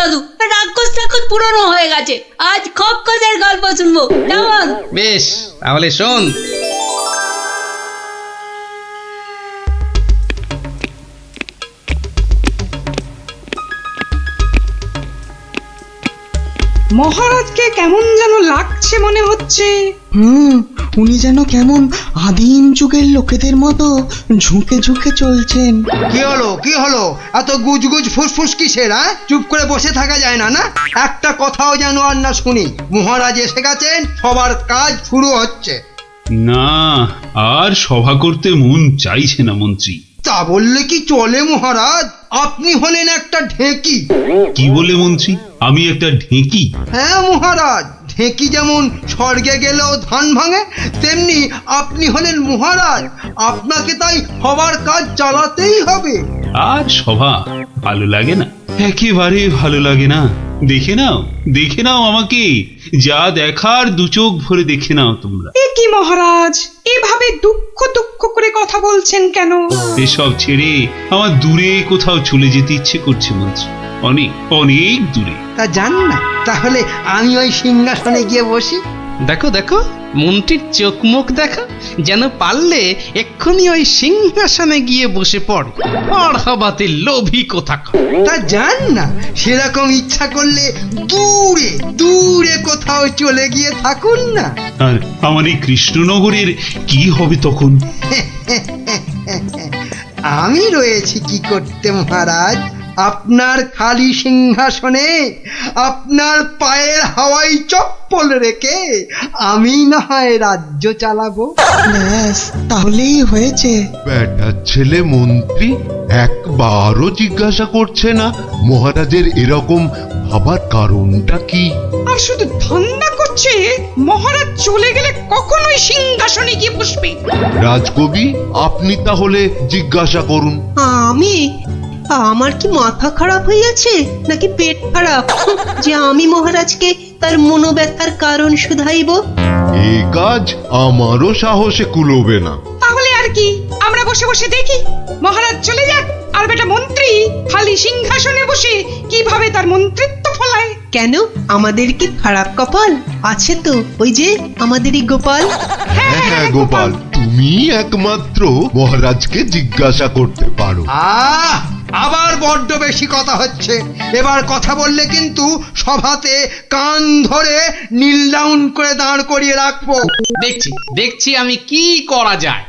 দাদু, রাক্ষস টাক্ষস পুরনো হয়ে গেছে, আজ খক্কসের গল্প শুনবো, কেমন? বেশ, তাহলে শোন। মহারাজকে কেমন যেন লাগছে মনে হচ্ছে। উনি যেন কেমন আদিম যুগের লোকেদের মতো ঝুঁকে ঝুঁকে চলছেন। কি হলো এত গুজগুজ ফুসফুস কিসের? চুপ করে বসে থাকা যায় না? না, একটা কথাও যেন আর না শুনি। মহারাজ এসে গেছেন, সবার কাজ শুরু হচ্ছে। না, আর সভা করতে মন চাইছে না মন্ত্রী। তা বললে কি চলে মহারাজ? আপনি হলেন একটা ঢেঁকি। কি বলে মন্ত্রী? আমি একটা ঢেঁকি? হ্যাঁ মহারাজ, ঢেঁকি যেমন স্বর্গে গেলেও ধান ভাঙে, তেমনি আপনি হলেন মহারাজ। আপনাকে তাই সবার কাজ চালাতেই হবে। আর সভা ভালো লাগে না, একেবারে ভালো লাগে না। দেখে নাও আমাকে, যা দেখার দু চোখ ভরে দেখে নাও তোমরা। এ কি মহারাজ, এভাবে দুঃখ দুঃখ করে কথা বলছেন কেন? এসব ছেড়ে আমার দূরে কোথাও চলে যেতে ইচ্ছে করছে মন্ত্রী, অনেক অনেক দূরে। তা জান না, তাহলে আমি ওই সিংহাসনে গিয়ে বসি। দেখো দেখো, মন্ত্রীর চোখ মুখ দেখো, যেন পারলে এক্ষুনি ওই সিংহাসনে গিয়ে বসে পড়ে। পড়াবাতে লোভী কোথাকার। তা জান না, সেরকম ইচ্ছা করলে দূরে দূরে কোথাও চলে গিয়ে থাকুন না। আর আমার এই কৃষ্ণনগরের কি হবে তখন? আমি রয়েছি কি করতে মহারাজ? আপনার খালি সিংহাসনে আপনার পায়ের হাওয়াই চপ্পল রেখে আমি না হয় রাজ্য চালাবো। ব্যাস, তাহলেই হয়েছে। বেটার ছেলে মন্ত্রী একবারও জিজ্ঞাসা করছে না মহারাজের এরকম ভাবার কারণটা কি। আর শুধু ধান্দা করছে মহারাজ চলে গেলে কখনোই সিংহাসনে গিয়ে বসবে। রাজকবি, আপনি তাহলে জিজ্ঞাসা করুন। আমার কি মাথা খারাপ হইয়াছে নাকি পেট খারাপ যে আমি মহারাজকে তার মনোব্যথার কারণ শুধাইব? এ কাজ আমারও সাহসে কুলোবে না। তাহলে আর কি, আমরা বসে বসে দেখি মহারাজ চলে যাক, আর বেটা মন্ত্রী খালি সিংহাসনে বসে কিভাবে তার মন্ত্রিত্ব ফলায়। কেন, আমাদের কি খারাপ কপাল আছে? তো ওই যে আমাদেরই গোপাল। হ্যাঁ গোপাল, তুমি একমাত্র মহারাজকে জিজ্ঞাসা করতে পারো। আবার বড্ড বেশি কথা হচ্ছে। এবার কথা বললে কিন্তু সভাতে কান ধরে নীল ডাউন করে দাঁড় করিয়ে রাখবো। দেখছি আমি কি করা যায়।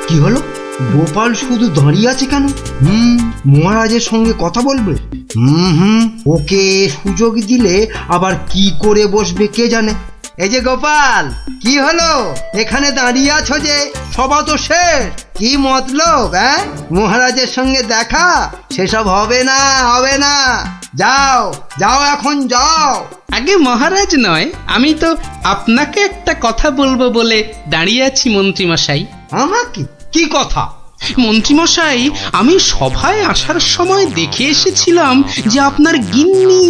কি হলো? গোপাল শুধু দাঁড়িয়ে আছে কেন? মহারাজের সঙ্গে কথা বলবে। ওকে সুযোগ দিলে আবার কি করে বসবে কে জানে। এই যে গোপাল, কি হলো? এখানে দাঁড়িয়ে আছো যে? সভা তো শেষ, কি মতলব? মহারাজের সঙ্গে দেখা? সেসব হবে না। যাও এখন যাও। আগে মহারাজ নয়, আমি তো আপনাকে একটা কথা বলবো বলে দাঁড়িয়ে আছি মন্ত্রী মশাই। আমাকে? কি কথা? মন্ত্রীমশাই, আমি সভায় আসার সময় দেখে এসেছিলাম যে আপনার গিন্নি,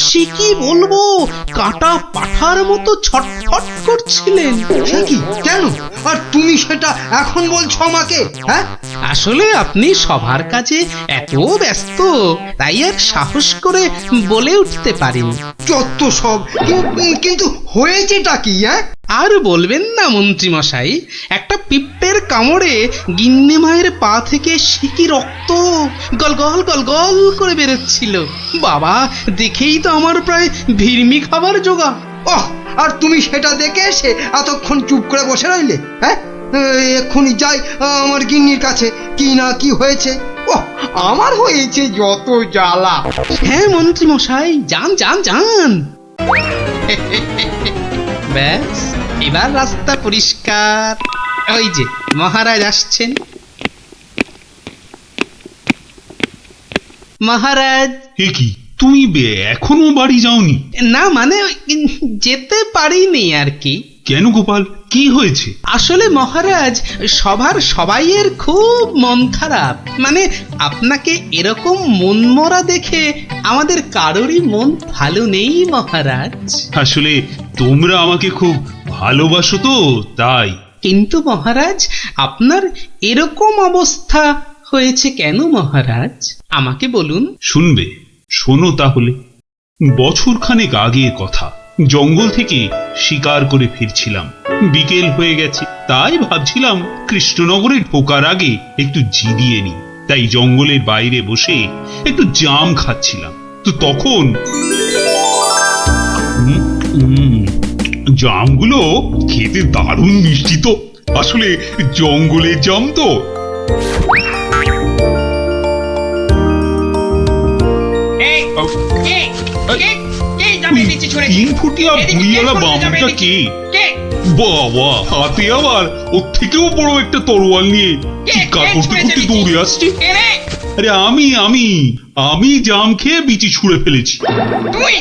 সে কি বলবো, কাটা পাঠার মতো ছটফট করছিলেন। সে কি? কেন? আর তুমি সেটা এখন বলছো আমাকে? আসলে আপনি সভার কাজে এত ব্যস্ত, তাই আর সাহস করে বলে উঠতে পারিনি। যত সব। কিন্তু হয়েছেটা কি? আর বলবেন না মন্ত্রীমশাই, একটা পিঁপড়ের কামড়ে গিন্নি মায়ের পা থেকে সিকি রক্ত গল গল গল গল করে বেরোচ্ছিল। বাবা, দেখেই তো আমার প্রায় ভিড়মি খাবার জোগা। আর তুমি সেটা দেখে এসে এতক্ষণ চুপ করে বসে রইলে? এক্ষুনি যাই আমার গিন্নির কাছে, কি না কি হয়েছে। আমার হয়েছে যত জ্বালা। হ্যাঁ মন্ত্রীমশাই, যান। ব্যাস, এবার রাস্তা পরিষ্কার। ওই যে মহারাজ আসছেন। মহারাজ। কি তুমি এখনো বাড়ি যাওনি? না মানে যেতে পারিনি আর কি। কেন গোপাল, কি হয়েছে? আসলে মহারাজ, সবার সবাইয়ের খুব মন খারাপ। মানে আপনাকে এরকম মনমরা দেখে আমাদের কারোরই মন ভালো নেই মহারাজ। আসলে তোমরা আমাকে খুব ভালোবাসো তো তাই। কিন্তু মহারাজ, আপনার এরকম অবস্থা হয়েছে কেন মহারাজ? আমাকে বলুন। শুনবে? শোনো তাহলে। বছরখানেক আগের কথা। জঙ্গল থেকে শিকার করে ফিরছিলাম, বিকেল হয়ে গেছে, তাই ভাবছিলাম কৃষ্ণনগরে ঢোকার আগে একটু জিরিয়ে নি। তাই জঙ্গলের বাইরে বসে একটু জাম খাচ্ছিলাম। তো তখন জামগুলো খেতে দারুণ মিষ্টি। তো আসলে জঙ্গলের জাম তো। তিন ফুটিয়া ভুঁইয়ালা বামুনটা কে? বাবা, হাতে আবার ওর থেকেও বড় একটা তরোয়াল নিয়ে চিৎকার করতে করতে দৌড়ে আসছে। আরে আমি জাম খেয়ে বিচি ছুঁড়ে ফেলেছি। তুই?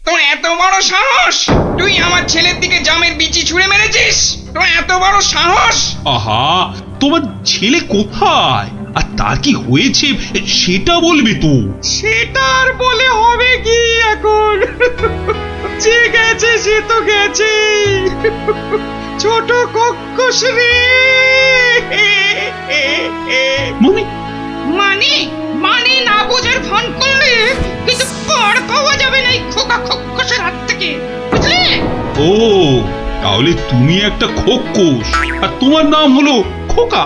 তোর এত বড় সাহস? তুই আমার ছেলের দিকে জামের বিচি ছুঁড়ে মেরেছিস? তোর এত বড় সাহস? আহা, তোমার ছেলে কোথায় আর তার কি হয়েছে সেটা বলবে তো। সেটা আর বলে হবে কি এখন? যে গেছে সে তো গেছে। ছোট কক্ষস রে। মানে মানে মানে না বোঝার ভান করলে কিন্তু পার পাওয়া যাবে না এই খোকা কক্ষসের হাত থেকে, বুঝলে? ও, তাহলে তুমি একটা খোকোশ আর তোমার নাম হলো খোকা।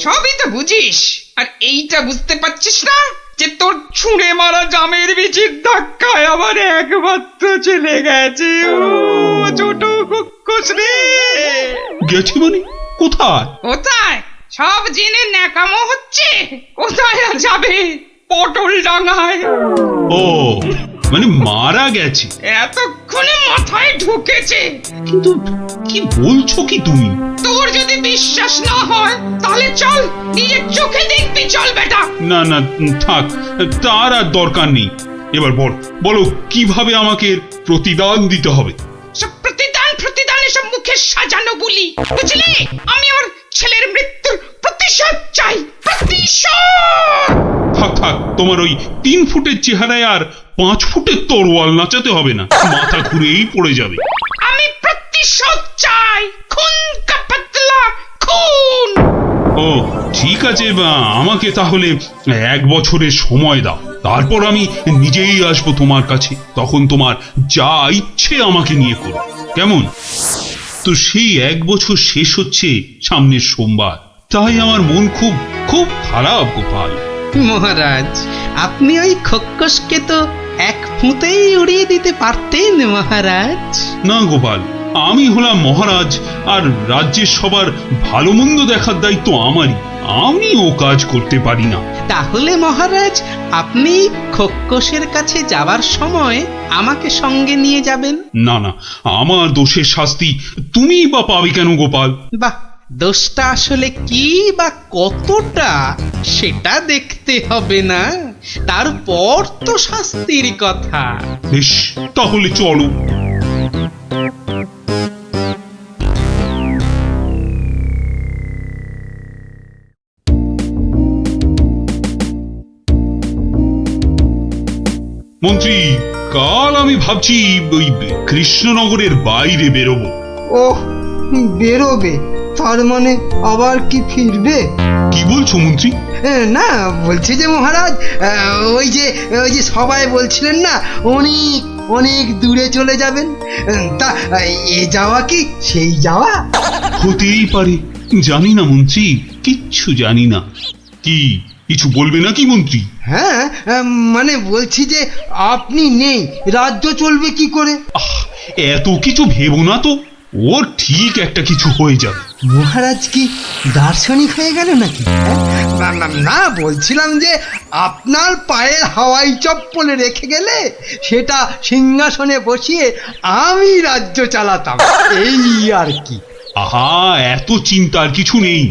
সবই তো বুঝিস, আর এইটা বুঝতে পারছিস না যে তোর ছুঁড়ে মারা জামের বিচির ধাক্কায় আবার একমাত্র চলে গেছে। ও ছোট কক্ষস রে। গেছে মানে? কোথায়? কোথায় সব জেনে ন্যাকামো হচ্ছে? কোথায় আর যাবে? পটল ডাঙায়। ও, মানে মারা গেছে? এতক্ষণে মাথায় ঢুকেছে। কিন্তু কি বলছো কি তুমি? তোর যদি বিশ্বাস না হয় তাহলে চল, নিজের চোখে দেখবি। চল বেটা। না না, থাক, তার আর দরকার নেই। এবার বলো কিভাবে আমাকে প্রতিদান দিতে হবে? সব প্রতিদান এসব মুখে সাজানো বলি, বুঝলি? আমি আমার ছেলের মৃত্যুর প্রতিশোধ চাই। প্রতিশোধ। থাক, তোমার ওই 3 ফুটের চেহারায় আর 5 ফুটের তরোয়াল নাচাতে হবে না, মাথা ঘুরেই পড়ে যাবে। আমি প্রতিশোধ চাই। খুন কা বদলা খুন। ও ঠিক আছে, আমাকে তাহলে 1 বছরের সময় দাও, তারপর আমি নিজেই আসবো তোমার কাছে। তখন তোমার যা ইচ্ছে আমাকে নিয়ে করো, কেমন? তো সেই 1 বছর শেষ হচ্ছে সামনের সোমবার, তাই আমার মন খুব খুব খারাপ গোপাল। মহারাজ, আপনি ওই খোকসকে তো এক ফুঁতেই উড়িয়ে দিতে পারতেন মহারাজ। না গোপাল, আমি হলাম মহারাজ, আর রাজ্যের সবার ভালো মন্দ দেখার দায়িত্ব আমারই। আমি ও কাজ করতে পারি না। তাহলে মহারাজ, আপনি খোকসের কাছে যাবার সময় আমাকে সঙ্গে নিয়ে যাবেন। না, আমার দোষের শাস্তি তুমি বা পাবে কেন গোপাল? বাহ, দোষটা আসলে কি বা কতটা সেটা দেখতে হবে না, তারপর তো শাস্তির কথা। বেশ, তাহলে চলো। মন্ত্রী, কাল আমি ভাবছি ওই কৃষ্ণনগরের বাইরে বেরোবো। ওহ, বেরোবে? তার মানে আবার কি ফিরবে? কি বলছো মন্ত্রী? না, বলছি যে মহারাজ, ওই যে সবাই বলছিলেন না অনেক অনেক দূরে চলে যাবেন, তা এ যাওয়া কি সেই যাওয়া? হতেই পারে, জানি না মন্ত্রী, কিচ্ছু জানি না। কি কিছু বলবে নাকি মন্ত্রী? হ্যাঁ, মানে বলছি যে আপনি নেই, রাজ্য চলবে কি করে? এত কিছু ভেবো না তো, ওর ঠিক একটা কিছু হয়ে যাবে। মহারাজ কি দার্শনিক হয়ে গেল নাকি? না, বলছিলাম যে আপনার পায়ের হাওয়াই চপ্পলে রেখে গেলে সেটা সিংহাসনে বসিয়ে আমি রাজ্য চালাতাম, এই আর কি। আহা, এত চিন্তার কিছু নেই।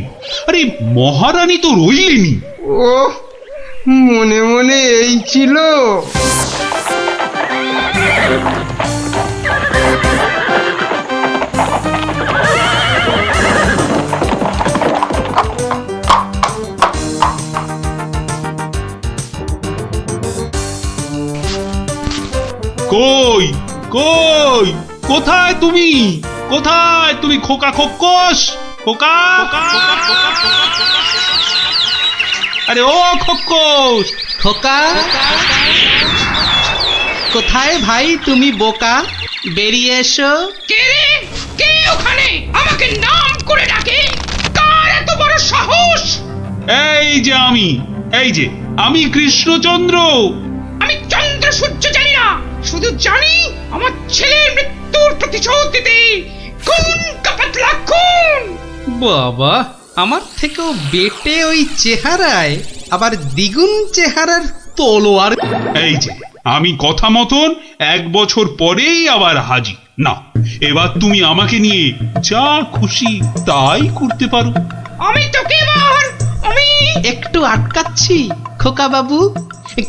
আরে মহারানী তো রইলেনি। ও, মনে মনে এই ছিল। কই কই কোথায় তুমি? কোথায় তুমি খোকা খোকস? খোকা, আরে ও খোকস, খোকা কোথায় ভাই তুমি বোকা? বেরিয়ে এসো। কে রে? কে ওখানে আমাকে নাম করে ডাকে? কার এত বড় সাহস? এই যে আমি কৃষ্ণচন্দ্র। আমি চন্দ্র সূর্য জানি না, শুধু জানি আমার ছেলের মৃত্যুর প্রতিশোধ দিতে খুন কাপাতলা খুন। বাবা, আমার থেকেও বেটে ওই চেহারায় আবার দ্বিগুণ চেহারার তলোয়ার। এই যে আমি কথা মতন 1 বছর পরেই আবার হাজির। না, এবার তুমি আমাকে নিয়ে যা খুশি তাই করতে পারো। আমি তোকে এবার একটু আটকাচ্ছি খোকা বাবু,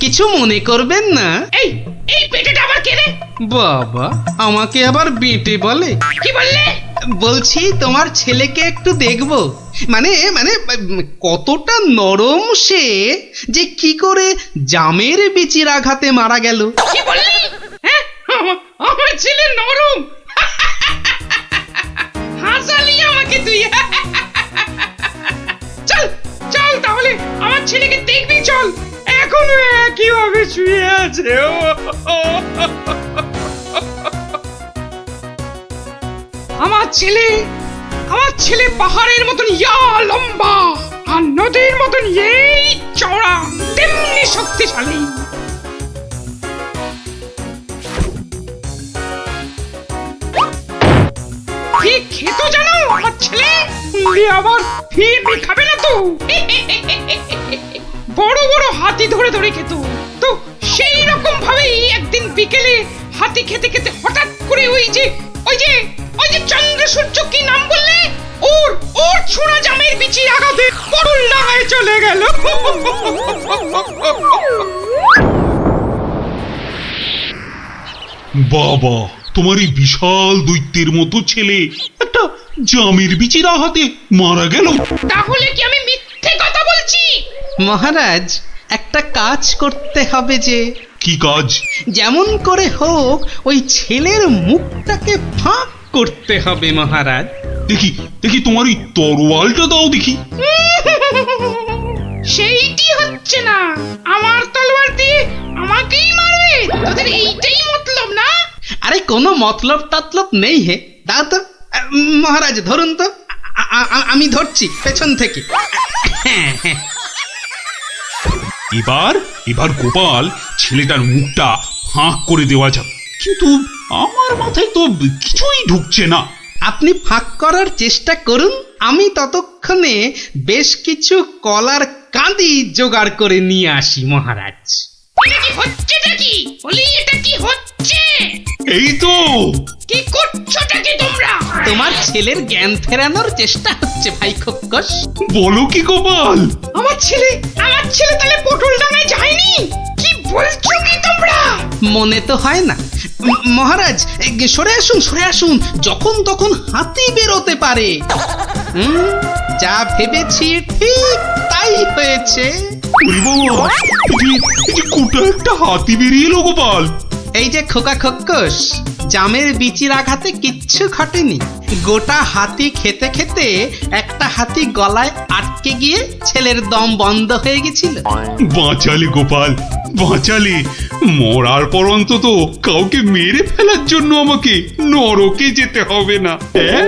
কিছু মনে করবেন না। এই এই পেটেটা আবার কে রে? বাবা, আমাকে আবার বেটে বলে? কি বললে? বলছি তোমার ছেলেকে একটু দেখবো। মানে মানে কতটা নরম সে, যে কি করে জামের বিচির আঘাতে মারা গেল। কি বললি? হ্যাঁ, আমার ছেলে নরম। হাসালি আমাকে তুই। চল চল তাহলে আমার ছেলেকে দেখবি, চল। এখনো একইভাবে শুয়ে আছে। আমার ছেলে পাহাড়ের মতন ইয়া লম্বা, আর নদীর মতন এই চওড়া, তেমনি শক্তিশালী। কি খেত জানো আমার ছেলে? আবার ফিরবি খাবে না তো? বড় বড় হাতি ধরে ধরে খেত। তো সেই রকম ভাবেই একদিন বিকেলে হাতি খেতে খেতে হঠাৎ করে ওই যে চন্দ্র সূর্য, কি নাম বললে? ওর ছোড়া জামের বিচির আঘাতে করুণ ডাঙায় চলে গেল। বাবা, তোমার এই বিশাল দৈত্যের মতো ছেলে একটা জামের বিচির আঘাতে মারা গেল? তাহলে কি আমি মিথ্যে কথা বলছি? মহারাজ, একটা কাজ করতে হবে যে। কি কাজ? যেমন করে হোক ওই ছেলের মুখটাকে ফাঁক করতে হবে মহারাজ। দেখি দেখি তোমার এই তরোয়ালটা দাও দেখি। সেইটি হচ্ছে না, আমার তলোয়ার দিয়ে আমাকেই মারবে? তোদের এইটাই মতলব না? আরে কোনো মতলব টতলব নেই হে, দাও তো। মহারাজ ধরুন তো, আমি ধরছি পেছন থেকে। এবার গোপাল ছেলেটার মুখটা ফাঁক করে দেওয়া যাবে, কিন্তু আমার মাথায় তো কিছুই ঢুকছে না। আপনি ফাঁক করার চেষ্টা করুন, আমি ততক্ষণে বেশ কিছু কলার কাঁদি জোগাড় করে নিয়ে আসি মহারাজ। এটা কি হচ্ছেটা কি? বলি এটা কি হচ্ছে? এই তো। কি করছোটা কি তোমরা? তোমার ছেলের জ্ঞান ফেরানোর চেষ্টা হচ্ছে ভাই খোকস। বলো কি গোপাল? আমার ছেলে তাহলে পটল ডাঙায় যায়নি? কি বলছো কি তোমরা? মনে তো হয় না মহারাজ। সরে আসুন, যখন তখন হাতি বেরোতে পারে। যা ভেবেছি ঠিক তাই হয়েছে। ওরে বাবা, এই যে কোটা একটা হাতি বেরিয়ে এলো গোপাল। এই যে খোকা খোকস, জামের বিচির আঘাতে কিচ্ছু ঘটেনি। গোটা হাতি খেতে খেতে একটা হাতি গলায় আটকে গিয়ে ছেলের দম বন্ধ হয়ে গেছিল। বাঁচালে গোপাল, বাঁচালে। মরার পর অন্তত কাউকে মেরে ফেলার জন্য আমাকে নরকে যেতে হবে না। হ্যাঁ,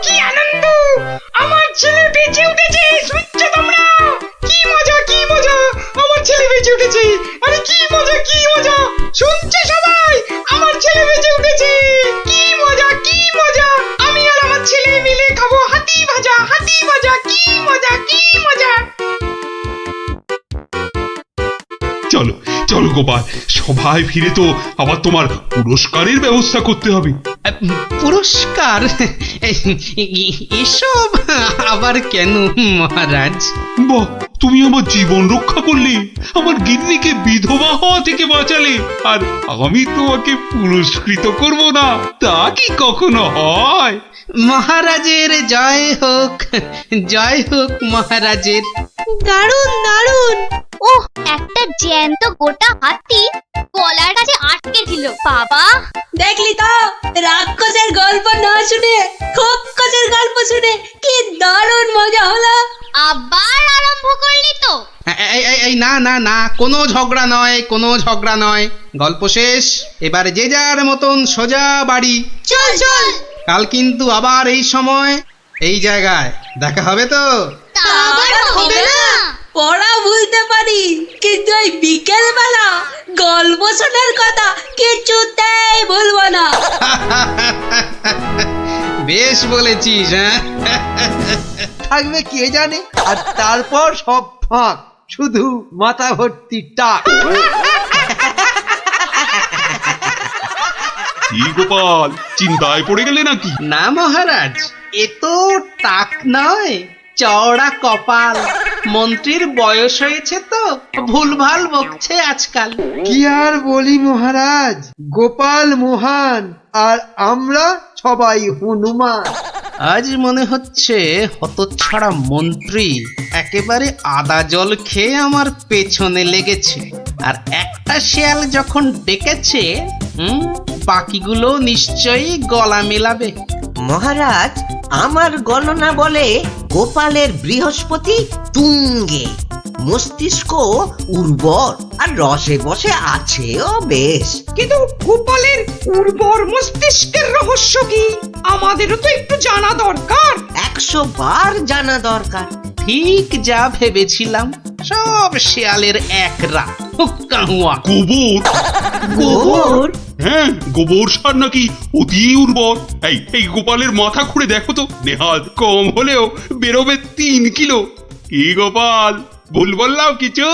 কি আনন্দ! আমার ছেলে বেঁচে উঠেছে, শুনছো তোমরা? কি মজা! আমার ছেলে বেঁচে উঠেছে। আরে কি মজা! শুনছে সবাই? আমার ছেলে বেঁচে উঠেছে। কি মজা! আমি আর আমার ছেলে মিলে খাবো হাতি ভাজা। কি মজা! চলো গোপাল, সবাই ফিরে তো আবার তোমার পুরস্কারের ব্যবস্থা করতে হবে। পুরস্কার? এসব আবার কেন মহারাজ? বাহ, তুমি আমার জীবন রক্ষা করলে, আমার গিন্নিকে বিধবা হওয়া থেকে বাঁচালে, আর আমি তোমাকে পুরস্কৃত করব না, তা কি কখনো হয়? মহারাজের জয় হোক মহারাজের। দারুণ দারুণ। ওহ, একটা জ্যান্ত গোটা হাতি গলার কাছে আটকে ছিল বাবা। দেখলি তো, রাক্ষসের গল্প না শুনে খোকসের গল্প শুনে কি দারুণ মজা হলো। আবার আরম্ভ করলি তো? এই না না না, কোনো ঝগড়া নয়, কোনো ঝগড়া নয়। গল্প শেষ, এবার যে যার মতন সোজা বাড়ি। চল চল। কাল কিন্তু আবার এই সময় এই জায়গায় দেখা হবে তো? তা আবার হবে না। পড়া ভুলতে পারি, কিন্তু ওই বিকেল বেলা গল্প শোনার কথা কিছুতেই ভুলবো না। বেশ বলেছিস, হ্যাঁ। থাকবে কে জানে, আর তারপর সব ফাঁক, শুধু মাথা ভর্তি টাক। কি গোপাল, চিন্তায় পড়ে গেলে নাকি? না মহারাজ, এ তো টাক নয়, চওড়া কপাল। মন্ত্রীর বয়স হয়েছে তো ভুলভাল বকছে আজকাল। কি আর বলি মহারাজ, গোপাল মহান আর আমরা সবাই হনুমান। আজ মনে হচ্ছে হতচ্ছাড়া মন্ত্রী একেবারে আদা জল খেয়ে আমার পেছনে লেগেছে। আর একটা শেয়াল যখন ডেকেছে, বাকিগুলো নিশ্চয়ই গলা মেলাবে। মহারাজ, আমার গণনা বলে গোপালের বৃহস্পতি তুঙ্গে, মস্তিষ্ক উর্বর আর রসে বসে আছেও বেশ। কিন্তু গোপালের উর্বর মস্তিষ্কের রহস্য কি আমাদেরও তো একটু জানা দরকার। 100 বার জানা দরকার। ঠিক যা ভেবেছিলাম, সব শেয়ালের এক রাত। হুক্কাহুয়া। গোবর? গোবর? হ্যাঁ, গোবর সার নাকি অতি উর্বর। এই গোপালের মাথা খুঁড়ে দেখো তো, নেহাত কম হলেও বেরোবে 3 কিলো। কি গোপাল, ভুল বললাম কিছু?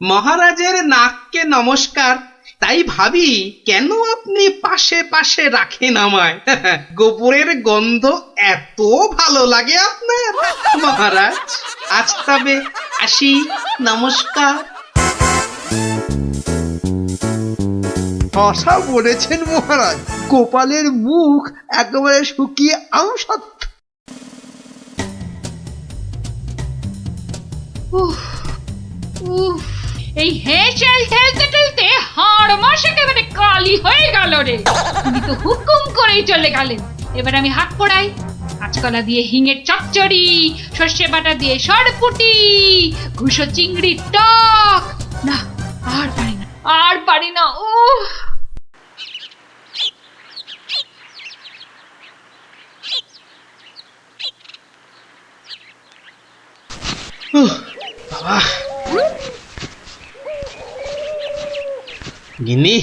মহারাজের নাককে নমস্কার। তাই ভাবি কেন আপনি পাশে পাশে রাখেন আমায়। গোবরের গন্ধ এত ভালো লাগে আপনার মহারাজ। আজ তবে আসি, নমস্কার। আশা বলেছেন মহারাজ, গোপালের মুখ একেবারে শুকিয়ে আমসত্ব। এই হেঁচেল ঠেলতে ঠেলতে হাড় মাস একেবারে কালি হয়ে গেল রে। তুমি তো হুকুম করেই চলে গেলেন। এবার আমি হাত পড়াই। কাঁচকলা দিয়ে হিঙের চচ্চড়ি, সর্ষে বাটা দিয়ে সরপুটি, ঘুষো চিংড়ির টক। না, আর পারি না, আর পারি না। উফ। বাবা, গিন্নি,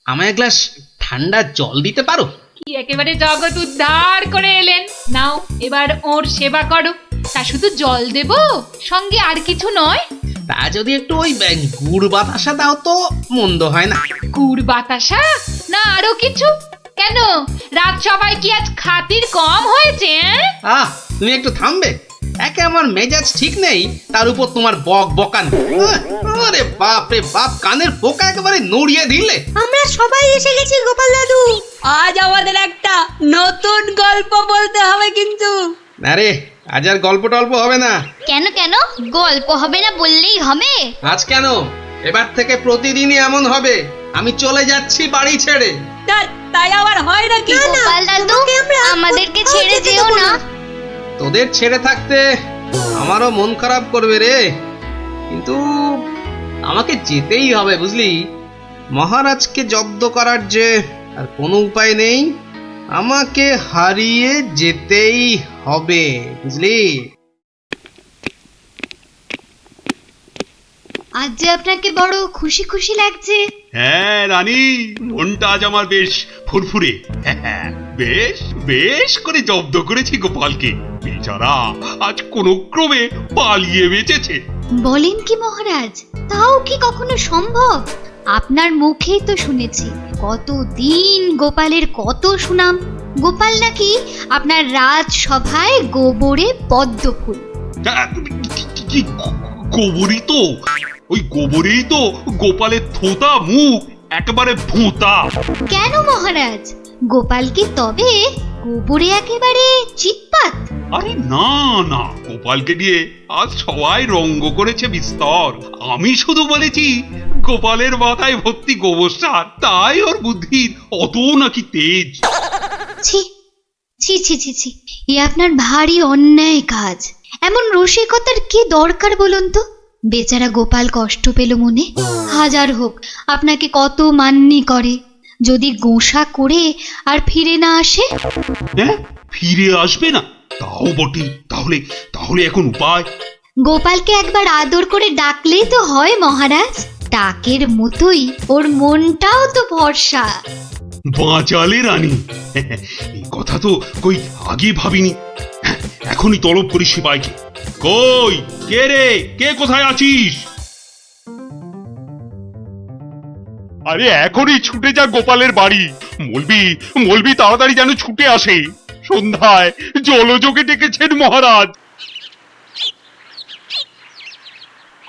আমায় এক গ্লাস ঠান্ডা জল দিতে পারো? কি একেবারে জগৎ উদ্ধার করে এলেন। নাও, এবার ওর সেবা করো। তা শুধু জল দেব, সঙ্গে আর কিছু নয়? তা যদি একটু ওই গুড় বাতাসা দাও তো মন্দ হয় না। গুড় বাতাসা না আরো কিছু? কেন, রাত সবাই কি আজ খাতির কম হয়েছে? তুমি একটু থামবে? একে আমার মেজাজ ঠিক নেই, তার উপর তোমার বক বকান। আরে বাপ রে বাপ, কানের পোকা একেবারে নড়িয়ে দিলে। আমরা সবাই এসে গেছি গোপাল দাদু। আজ আমাদের একটা নতুন গল্প বলতে হবে কিন্তু। আরে আজ আর গল্প টল্প হবে না। কেন কেন, গল্প হবে না বললেই হবে? আজ কেন, এবার থেকে প্রতিদিনই এমন হবে। আমি চলে যাচ্ছি বাড়ি ছেড়ে। তাই আবার হয় নাকি? গোপাল দাদু, আমাদেরকে ছেড়ে যেও না। তোদের ছেড়ে থাকতে আমারও মন খারাপ করবে রে, কিন্তু আমাকে যেতেই হবে বুঝলি। মহারাজকে জব্দ করার যে আর কোনো উপায় নেই, আমাকে হারিয়ে যেতেই হবে বুঝলি। আজ যে আপনাকে বড় খুশি খুশি লাগছে। হ্যাঁ রানী, মনটা আজ আমার বেশ ফুরফুরে। বেশ বেশ করে জব্দ করেছি গোপালকে। বেচারা আজ কোন ক্রমে পালিয়ে বেঁচেছে। বলেন কি মহারাজ, তাও কি কখনো সম্ভব? আপনার মুখেই তো শুনেছি কতদিন গোপালের কত সুনাম। গোপাল নাকি আপনার রাজসভায় গোবরে পদ্ম ফুল। গোবরই তো, ওই গোবরেই তো গোপালের থোতা মুখ একেবারে ভোঁতা। কেন মহারাজ, গোপাল কি তবে গোবরে একেবারে চিৎপাত। আরে না না, গোপালকে দিয়ে আজ সবাই রঙ্গ করেছে বিস্তর। আমি শুধু বলেছি গোপালের মাথায় ভর্তি গোবর সার, তাই ওর বুদ্ধির অত নাকি তেজ। ছি ছি ছি ছি ছি, এ আপনার ভারী অন্যায় কাজ। এমন রসিকতার কি দরকার বলুন তো? বেচারা গোপাল কষ্ট পেল মনে। হাজার হোক আপনাকে কত মান্যি করে, যদি গোসা করে আর ফিরে না আসে। হ্যাঁ, ফিরে আসবে না? তাও বটে। তাহলে তাহলে এখন উপায়? গোপালকে একবার আদর করে ডাকলেই তো হয় মহারাজ। ডাকের মতোই ওর মনটাও তো ভরসা। বাঁচালে রানী, এই কথা তো কই আগে ভাবিনি। এখনই তলব করি সিপাইকে। কই কে রে, কে কোথায় আছিস? আরে এখনই ছুটে যা গোপালের বাড়ি। মলবি তাড়াতাড়ি যেন ছুটে আসে। সন্ধ্যায় জলযোগে ডেকেছেন মহারাজ।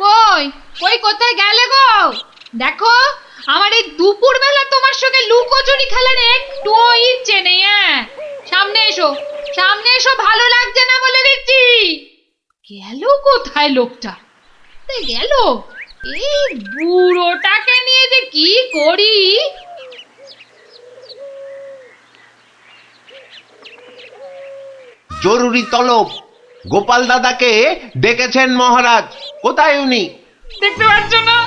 কই কই কোথায় গেলে গো? দেখো, আমার এই দুপুর বেলা তোমার সঙ্গে লুকোচুরি খেলার একটুও ইচ্ছে নেই। সামনে এসো, সামনে এসো, ভালো লাগছে না বলে দিচ্ছি। গেল কোথায় লোকটা? গেল, এই বুড়োটাকে নিয়ে যে কি করি। জরুরি তলব, গোপাল দাদাকে ডেকেছেন মহারাজ। কোথায় উনি? দেখতে পাচ্ছ না,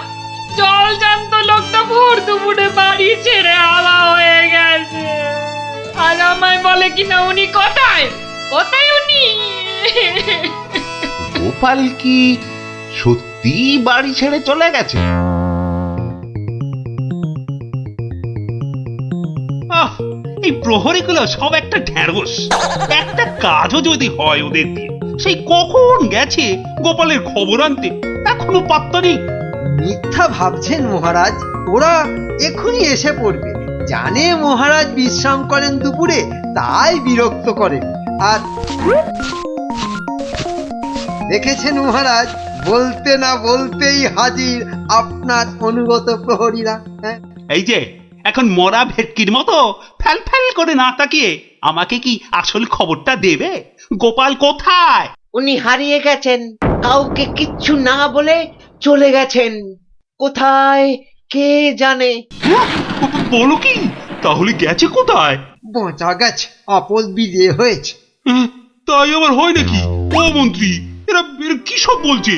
জল জান্ত লোকটা ভোর দুপুরে বাড়ি ছেড়ে আলা হয়ে গেছে। আর আমায় বলে কিনা উনি কোথায়, কোথায় উনি? গোপাল কি সত্যি বাড়ি ছেড়ে চলে গেছে? এই প্রহরীগুলো সব একটা ঢ্যাঁড়স। একটা কাজও যদি হয় ওদের দিয়ে, সেই কখন গেছে গোপালের খবর আনতে, এখনো পাত্তা নেই। মিথ্যা ভাবছেন মহারাজ, ওরা এখনই এসে পড়বে। জানে মহারাজ বিশ্রাম করেন দুপুরে, তাই বিরক্ত করেন। আর দেখেছেন মহারাজ, বলতে না বলতেই হাজির আপনার অনুগত প্রহরীরা। হ্যাঁ, এই যে এখন মরা ভেটকির মতো ফ্যাল ফ্যাল করে না তাকিয়ে আমাকে কি আসল খবরটা দেবে? গোপাল কোথায়? উনি হারিয়ে গেছেন, কাউকে কিচ্ছু না বলে চলে গেছেন। কোথায় কে জানে। বলো কি? তাহলে গেছে কোথায়? বাঁচা গেছে, আপদ বিজে হয়েছে। তাই আবার হয় নাকি? ও মন্ত্রী, এরা কি সব বলছে?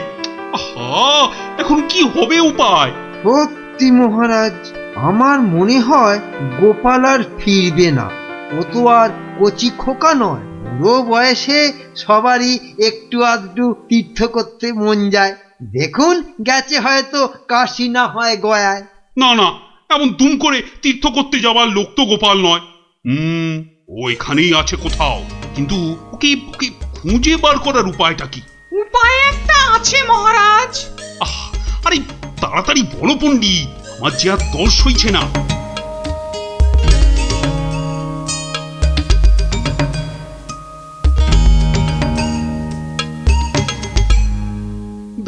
আহা, এখন কি হবে উপায়? সত্যি মহারাজ, আমার মনে হয় গোপাল আর ফিরবে না। ও তো আর কচি খোকা নয়। বুড়ো বয়সে সবারই একটু আধটু তীর্থ করতে মন যায়। দেখুন, গেছে হয়তো কাশি না হয় গয়ায়। না না, এমন দুম করে তীর্থ করতে যাওয়ার লোক তো গোপাল নয়। ও এখানেই আছে কোথাও, কিন্তু ওকে ওকে খুঁজে বার করার উপায়টা কি? উপায় একটা আছে মহারাজ। আরে তাড়াতাড়ি বলো পণ্ডিত, আমার যে আর দর্শ হইছে না।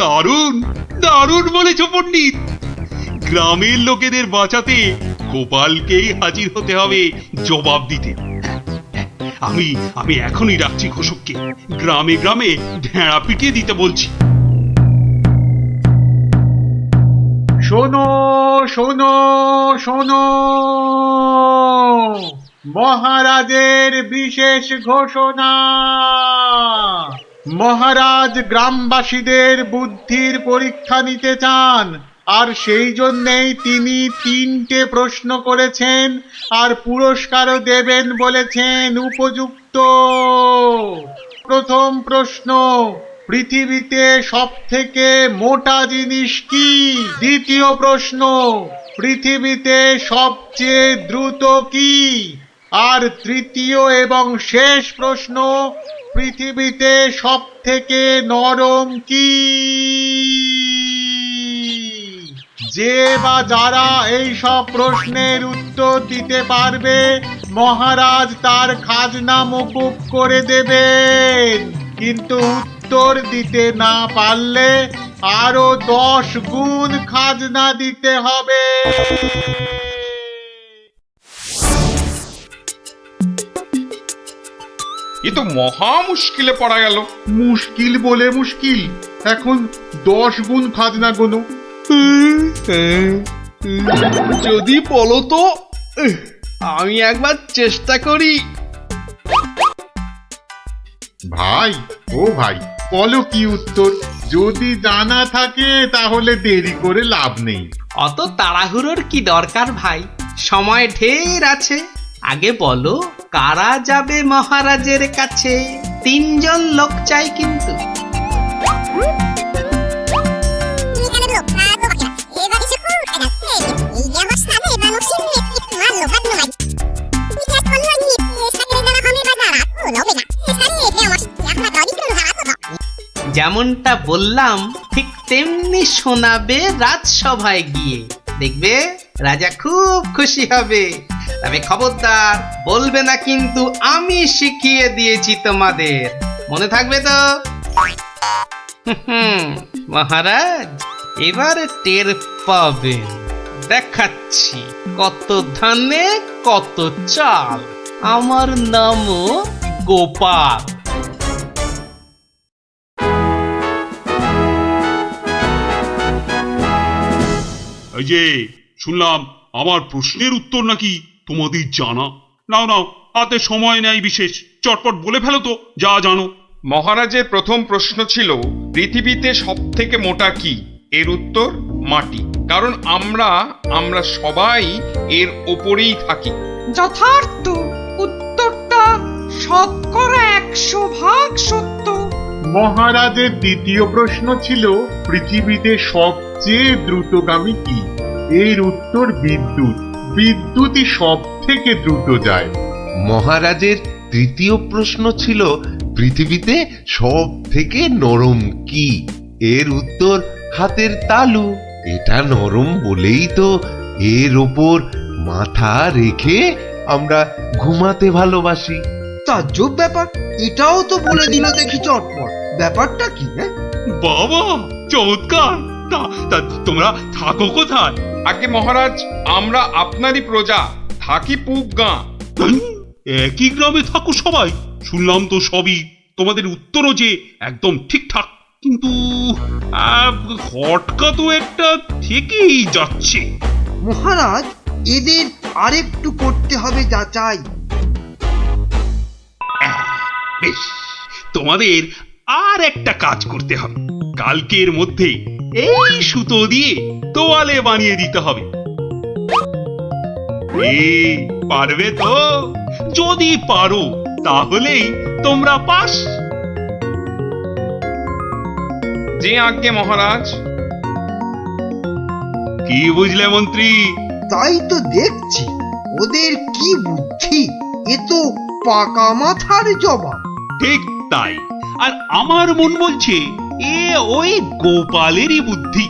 দারুণ দারুণ বলেছ পণ্ডিত। গ্রামের লোকেদের বাঁচাতে গোপালকেই হাজির হতে হবে জবাব দিতে। আমি আমি এখনই রাখছি ঘোষককে, গ্রামে গ্রামে ঢেঁড়া পিটিয়ে দিতে বলছি। শোনো শোনো শোনো, মহারাজের বিশেষ ঘোষণা। মহারাজ গ্রামবাসীদের বুদ্ধির পরীক্ষা নিতে চান, আর সেই জন্যেই তিনি 3টে প্রশ্ন করেছেন, আর পুরস্কারও দেবেন বলেছেন উপযুক্ত। প্রথম প্রশ্ন, পৃথিবীতে সবথেকে মোটা জিনিস কি? দ্বিতীয় প্রশ্ন, পৃথিবীতে সবচেয়ে দ্রুত কি? আর তৃতীয় এবং শেষ প্রশ্ন, পৃথিবীতে সবথেকে নরম কি? যে বা যারা এই সব প্রশ্নের উত্তর দিতে পারবে, মহারাজ তার খাজনা মকুব করে দেবেন। কিন্তু উত্তর দিতে না পারলে আরো 10 গুণ খাজনা দিতে হবে। এ তো মহা মুশকিলে পড়া গেল। মুশকিল বলে মুশকিল, এখন 10 গুণ খাজনা গোনো। যদি বলো তো আমি একবার চেষ্টা করি। ভাই ও ভাই, বলো কি উত্তর? যদি জানা থাকে তাহলে দেরি করে লাভ নেই। অত তাড়াহুড়োর কি দরকার ভাই, সময় ঢের আছে। আগে বলো কারা যাবে মহারাজের কাছে? 3 জন লোক চাই কিন্তু। যেমনটা বললাম ঠিক তেমনি শোনাবে রাজসভায় গিয়ে, দেখবে রাজা খুব খুশি হবে। তবে খবরদার বলবে না কিন্তু আমি শিখিয়ে দিয়েছি তোমাদের, মনে থাকবে তো? মহারাজ এবার টের পাবেন, দেখাচ্ছি কত ধানে কত চাল। আমার নামও গোপাল। এই যে শুনলাম আমার প্রশ্নের উত্তর নাকি তোমাদের জানা। নাও নাও, হাতে সময় নেই বিশেষ, চটপট বলে ফেলো তো যা জানো। মহারাজের প্রথম প্রশ্ন ছিল পৃথিবীতে সব থেকে মোটা কি? এর উত্তর মাটি। কারণ আমরা সবাই এর ওপরেই থাকি। যথার্থ, উত্তরটা 100% সত্য। মহারাজের দ্বিতীয় প্রশ্ন ছিল পৃথিবীতে সবচেয়ে দ্রুতগামী কি? এর উত্তর বিদ্যুৎ। বিদ্যুৎই সব থেকে দ্রুত যায়। মহারাজের তৃতীয় প্রশ্ন ছিল পৃথিবীতে সব থেকে নরম কি? এর উত্তর হাতের তালু। এটা নরম বলেই তো এর ওপর মাথা রেখে আমরা ঘুমাতে ভালোবাসি। তাজ্জব ব্যাপার, এটাও তো বলে দিল দেখি চটপট। ব্যাপারটা কি? বাবা চমৎকার। তা তোমরা থাকো কোথায়? আগে মহারাজ, আমরা আপনারই প্রজা, থাকি পুব গাঁ। একই গ্রামে থাকো সবাই? শুনলাম তো সবই, তোমাদের উত্তরও যে একদম ঠিকঠাক, কিন্তু খটকা তো একটা থেকেই যাচ্ছে। মহারাজ এদের আরেকটু করতে হবে যাচাই। বেশ, তোমাদের আর একটা কাজ করতে হবে। কালকের মধ্যে এই সুতো দিয়ে তোয়ালে বানিয়ে দিতে হবে। পারবে তো? যদি পারো তাহলেই তোমরা পাস। জি আজ্ঞে মহারাজ। কি বুঝলে মন্ত্রী? তাই তো দেখছি, ওদের কি বুদ্ধি! এ তো পাকা মাথার জবাব। ঠিক তাই। আর আমার মন বলছে এ ওই গোপালেরই বুদ্ধি।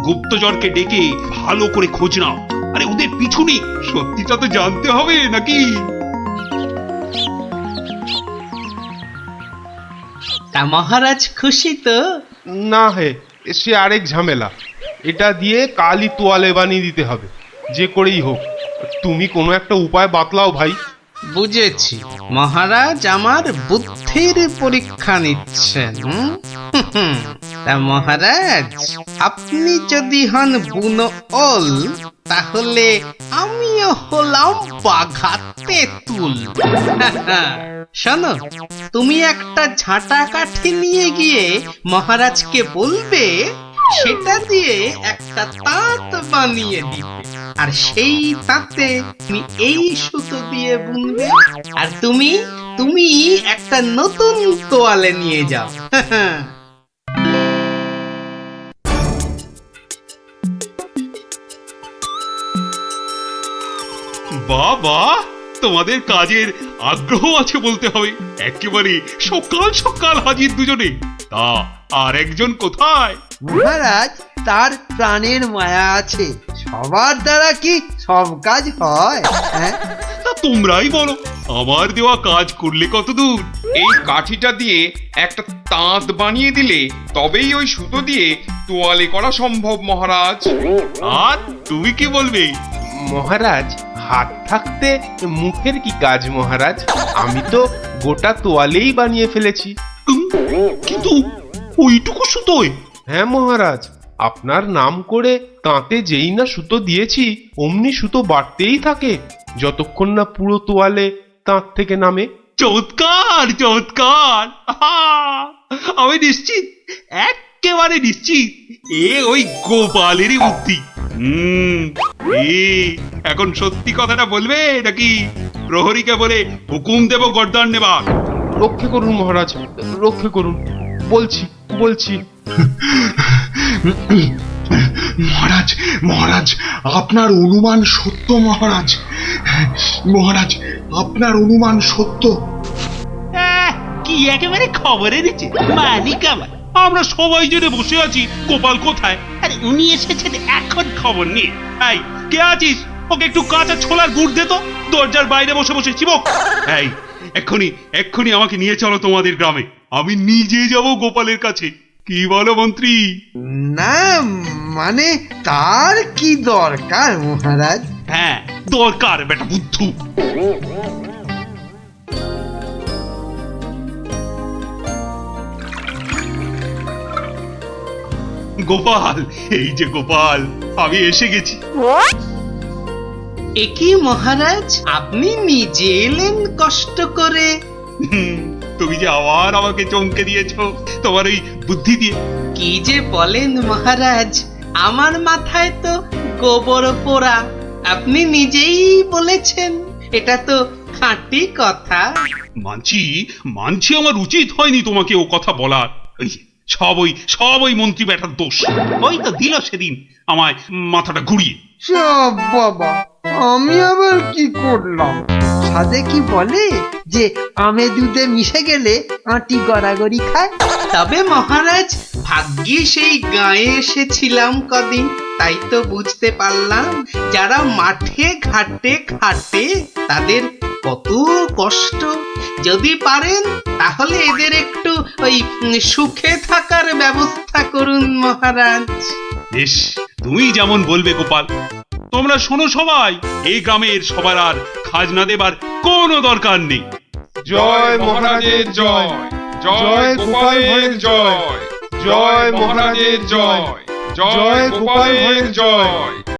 গুপ্তচরকে ডেকে ভালো করে খোঁজ নাও। আরে ওদের পিছনে সত্যিটা তো জানতে হবে নাকি? তা মহারাজ খুশি তো? না হে, সে আরেক ঝামেলা। এটা দিয়ে কালই তোয়ালে বানিয়ে দিতে হবে, যে করেই হোক। তুমি কোনো একটা উপায় বাতলাও ভাই। বুঝেছি, মহারাজ আমার বুদ্ধির পরীক্ষা নিচ্ছেন। তা মহারাজ আপনি যদি হন বুনো ওল, তাহলে আমিও হলাম বাঘা তেঁতুল। শোনো, তুমি একটা ঝাঁটা কাঠি নিয়ে গিয়ে মহারাজকে বলবে সেটা দিয়ে একটা তাঁত বানিয়ে দিতে, আর সেই তাঁতে তুমি এই সুতো দিয়ে বুনবে, আর তুমি একটা নতুন তোয়ালে নিয়ে যাও। বাবা, তোমাদের কাজের আগ্রহ আছে বলতে হবে। একেবারে সকাল সকাল হাজির দুজনে। তা আর একজন কোথায়? মহারাজ তার প্রাণের মায়া আছে, সবার দ্বারা কি সব কাজ হয়? তা তোমরাই বলো, আমার দেওয়া কাজ করলে কত দূর? এই কাঠিটা দিয়ে একটা তাঁত বানিয়ে দিলে তবেই ওই সুতো দিয়ে তোয়ালে করা সম্ভব মহারাজ। আর তুমি কি বলবে? মহারাজ, হাত থাকতে মুখের কি কাজ মহারাজ? আমি তো গোটা তোয়ালেই বানিয়ে ফেলেছি। কিন্তু ওইটুকু সুতোয়? হ্যাঁ মহারাজ, আপনার নাম করে তাঁতে যেই না সুতো দিয়েছি অমনি সুতো বাড়তেই থাকে যতক্ষণ না পুরো তোয়ালে তাঁত থেকে নামে। চমৎকার চমৎকার! আহা! আমি নিশ্চিত, একেবারে নিশ্চিত এ ওই গোপালেরই বুদ্ধি। এ এখন সত্যি কথাটা বলবে নাকি প্রহরীকে বলে হুকুম দেব গর্দান নেবার? রক্ষে করুন মহারাজ, রক্ষে করুন, বলছি বলছি। মহারাজ মহারাজ আপনার অনুমান সত্য মহারাজ, মহারাজ আপনার অনুমান সত্য। কি একেবারে খবরে দিচ্ছে মালিক আমার। আমরা সবাই জেনে বসে আছি গোপাল কোথায়, আরে উনি এসেছেন এখন খবর নিয়ে। এই কে আছিস, ওকে একটু কাঁচা ছোলার গুড় দে তো, দরজার বাইরে বসে বসে চিবক। এই এক্ষুনি এক্ষুনি আমাকে নিয়ে চলো তোমাদের গ্রামে, আমি নিজে যাব গোপালের কাছে। কি বলো মন্ত্রী? না মানে তার কি দরকার মহারাজ? হ্যাঁ দরকার বেটা বুদ্ধু। গোপাল, এই যে গোপাল, আমি এসে গেছি। একই মহারাজ, আপনি নিজে এলেন কষ্ট করে? তুমি যে আবার আমাকে চমকে দিয়েছো তোমার ওই বুদ্ধি দিয়ে। কি যে বলেন মহারাজ, আমার মাথায় তো গোবর পোড়া। আপনি নিজেই বলেছেন, এটা তো খাঁটি কথা। মানছি মানছি আমার উচিত হয়নি তোমাকে ও কথা বলার। সব ওই মন্ত্রী ব্যাটার দোষ। ওই তো দিল সেদিন আমায় মাথাটা ঘুরিয়ে। সব বাবা, আমি আবার কি করলাম? সাধে কি বলে যে আমে দুধে মিশে গেলে আটি গড়াগড়ি খায়। তবে মহারাজ, ভাগ্যে সেই গায়ে এসেছিলাম কদিন, তাই তো বুঝতে পারলাম যারা মাঠে ঘাটে খাটে তাদের কত কষ্ট। যদি পারেন তাহলে এদের একটু ওই সুখে থাকার ব্যবস্থা করুন মহারাজ। বেশ, তুমি যেমন বলবে গোপাল। তোমরা শোনো সবাই, এই গ্রামের সবার আর খাজনা দেবার কোনো দরকার নেই। জয় মহারাজের জয়, জয় গোপাল ভাইয়ের জয়, জয় মহারাজের জয়, জয় গোপাল ভাইয়ের জয়।